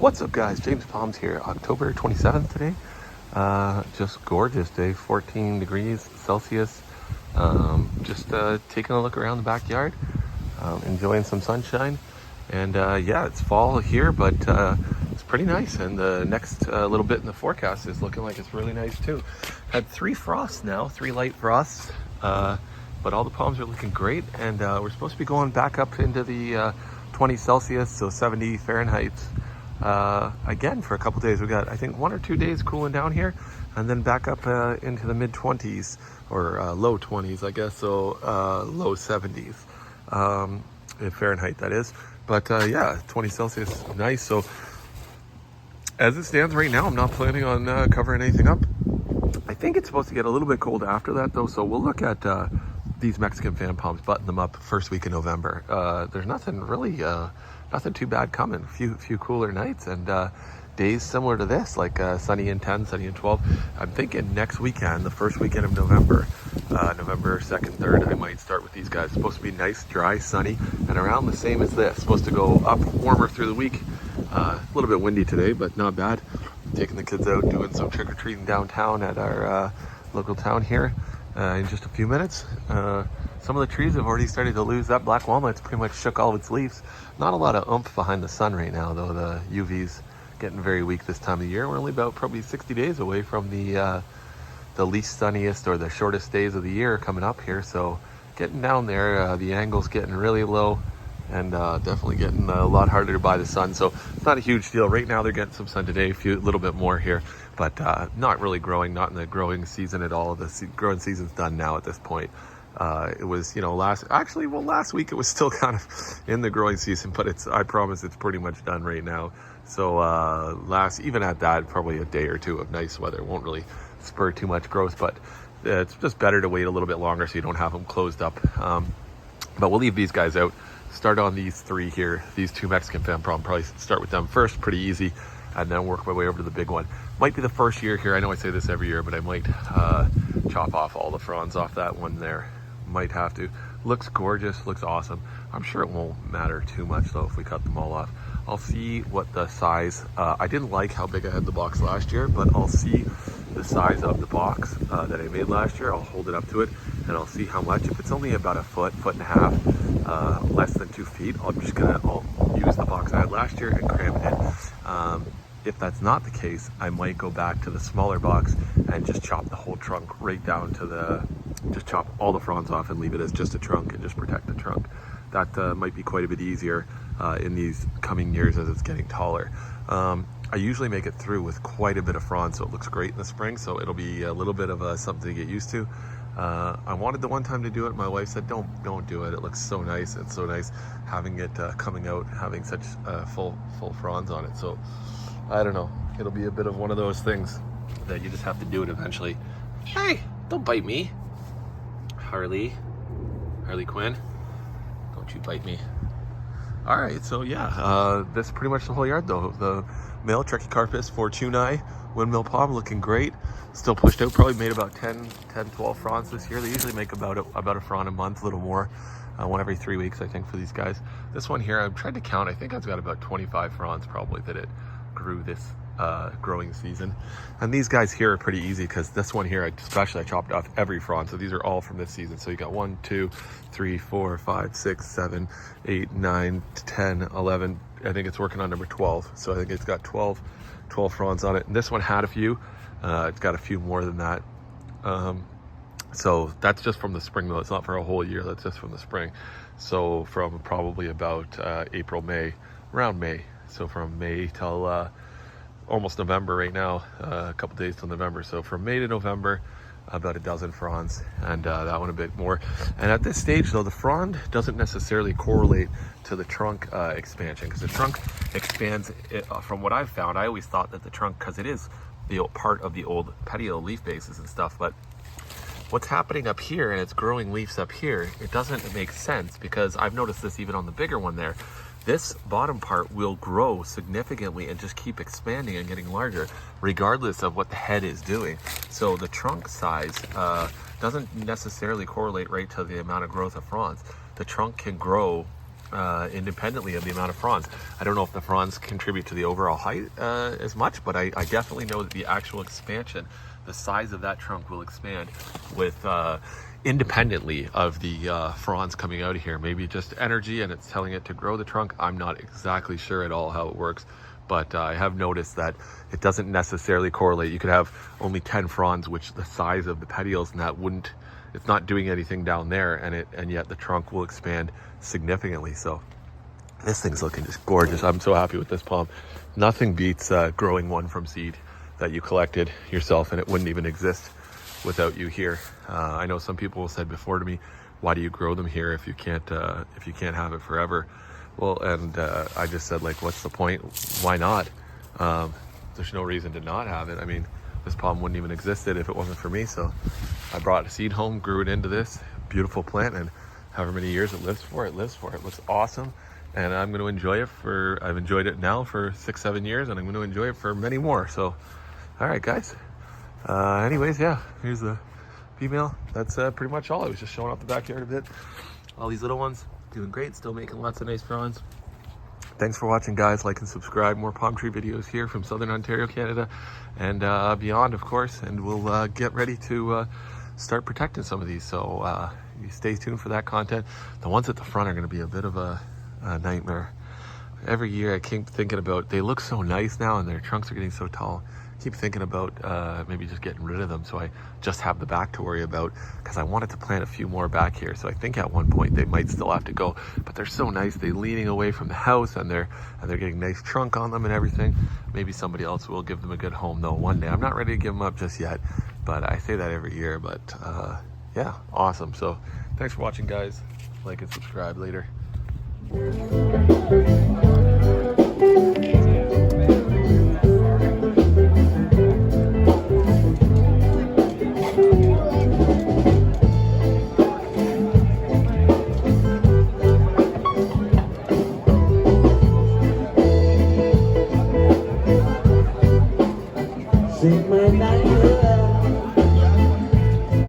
What's up, guys? James Palms here. October 27th today. Just gorgeous day, 14 degrees Celsius. Just taking a look around the backyard, enjoying some sunshine. And yeah, it's fall here, but it's pretty nice. And the next little bit in the forecast is looking like it's really nice too. Had 3 frosts now, 3 light frosts, but all the palms are looking great. And we're supposed to be going back up into the 20 Celsius, so 70 Fahrenheit. Again for a couple days. We got, I think, 1 or 2 days cooling down here, and then back up into the mid 20s or low 20s, I guess. So low 70s in Fahrenheit, that is. But yeah, 20 Celsius, nice. So as it stands right now, I'm not planning on covering anything up. I think it's supposed to get a little bit cold after that, though. So we'll look at these Mexican fan palms, button them up first week in November. There's nothing really. Nothing too bad coming. Few cooler nights and days similar to this, like sunny and 10, sunny and 12. I'm thinking next weekend, the first weekend of November, November 2nd, 3rd, I might start with these guys. It's supposed to be nice, dry, sunny, and around the same as this. Supposed to go up warmer through the week. A little bit windy today, but not bad. Taking the kids out, doing some trick-or-treating downtown at our local town here in just a few minutes. Some of the trees have already started to lose that black walnut's pretty much shook all of its leaves. Not a lot of oomph behind the sun right now, though. The UV's getting very weak this time of year. We're only about probably 60 days away from the least sunniest or the shortest days of the year coming up here. So getting down there, the angle's getting really low, and definitely getting a lot harder to buy the sun. So it's not a huge deal. Right now they're getting some sun today, a little bit more here, but not really growing, not in the growing season at all. The growing season's done now at this point. It was, last week it was still kind of in the growing season, but I promise it's pretty much done right now. So even at that, probably a day or two of nice weather won't really spur too much growth, but it's just better to wait a little bit longer so you don't have them closed up. But we'll leave these guys out. Start on these 3 here, these 2 Mexican fan palm. Probably start with them first, pretty easy, and then work my way over to the big one. Might be the first year here. I know I say this every year, but I might chop off all the fronds off that one there. Might have to. Looks gorgeous, looks awesome. I'm sure it won't matter too much though if we cut them all off. I'll see what the size, I didn't like how big I had the box last year, but I'll see the size of the box that I made last year. I'll hold it up to it and I'll see how much. If it's only about a foot and a half, less than 2 feet, I'll use the box I had last year and cram it in. If that's not the case, I might go back to the smaller box and just chop the whole trunk right down to just chop all the fronds off and leave it as just a trunk and just protect the trunk. That might be quite a bit easier in these coming years as it's getting taller. I usually make it through with quite a bit of frond, so it looks great in the spring, so it'll be a little bit of something to get used to. I wanted the one time to do it. My wife said, don't do it. It looks so nice. It's so nice having it coming out, having such full fronds on it. So I don't know. It'll be a bit of one of those things that you just have to do it eventually. Hey, don't bite me. Harley Quinn, don't you bite me. All right, so yeah, that's pretty much the whole yard though. The male Trachycarpus fortunei windmill palm looking great. Still pushed out, probably made about 10, 12 fronds this year. They usually make about a frond a month, a little more. One every 3 weeks, I think, for these guys. This one here, I've tried to count. I think I've got about 25 fronds probably that it grew this growing season. And these guys here are pretty easy because this one here, I chopped off every frond. So these are all from this season. So you got 1, 2, 3, 4, 5, 6, 7, 8, 9, 10, 11. I think it's working on number 12. So I think it's got 12 fronds on it. And this one had a few. It's got a few more than that. So that's just from the spring though. It's not for a whole year. That's just from the spring. So from probably about April, May, around May. So from May till almost November right now, a couple days till November. So from May to November, about a dozen fronds, and that one a bit more. And at this stage though, the frond doesn't necessarily correlate to the trunk expansion, because the trunk expands, from what I've found. I always thought that the trunk, because it is the part of the old petiole leaf bases and stuff, but what's happening up here and it's growing leaves up here, it doesn't make sense, because I've noticed this even on the bigger one there. This bottom part will grow significantly and just keep expanding and getting larger regardless of what the head is doing. So the trunk size doesn't necessarily correlate right to the amount of growth of fronds. The trunk can grow independently of the amount of fronds. I don't know if the fronds contribute to the overall height as much, but I definitely know that the actual expansion, the size of that trunk will expand with independently of the fronds coming out of here. Maybe just energy and it's telling it to grow the trunk. I'm not exactly sure at all how it works, but I have noticed that it doesn't necessarily correlate. You could have only 10 fronds, which the size of the petioles, and that wouldn't, it's not doing anything down there, and yet the trunk will expand significantly. So this thing's looking just gorgeous. I'm so happy with this palm. Nothing beats growing one from seed that you collected yourself, and it wouldn't even exist without you here. I know some people said before to me, why do you grow them here if you can't have it forever? Well, and I just said, like, what's the point? Why not? There's no reason to not have it. I mean, this palm wouldn't even existed if it wasn't for me. So I brought a seed home, grew it into this beautiful plant, and however many years it lives for. It looks awesome, and I'm going to enjoy it I've enjoyed it now for 6-7 years, and I'm going to enjoy it for many more. So, all right, guys. Anyways, yeah, here's the female. That's pretty much all. I was just showing off the backyard a bit. All these little ones doing great, still making lots of nice fronds. Thanks for watching, guys. Like and subscribe. More palm tree videos here from Southern Ontario, Canada, and beyond, of course. And we'll get ready to start protecting some of these. So you stay tuned for that content. The ones at the front are going to be a bit of a nightmare. Every year I keep thinking about, they look so nice now and their trunks are getting so tall. Keep thinking about maybe just getting rid of them, so I just have the back to worry about, because I wanted to plant a few more back here. So I think at one point they might still have to go, but they're so nice. They're leaning away from the house, and they're getting nice trunk on them and everything. Maybe somebody else will give them a good home though one day. I'm not ready to give them up just yet, but I say that every year. But yeah, awesome. So thanks for watching, guys. Like and subscribe later.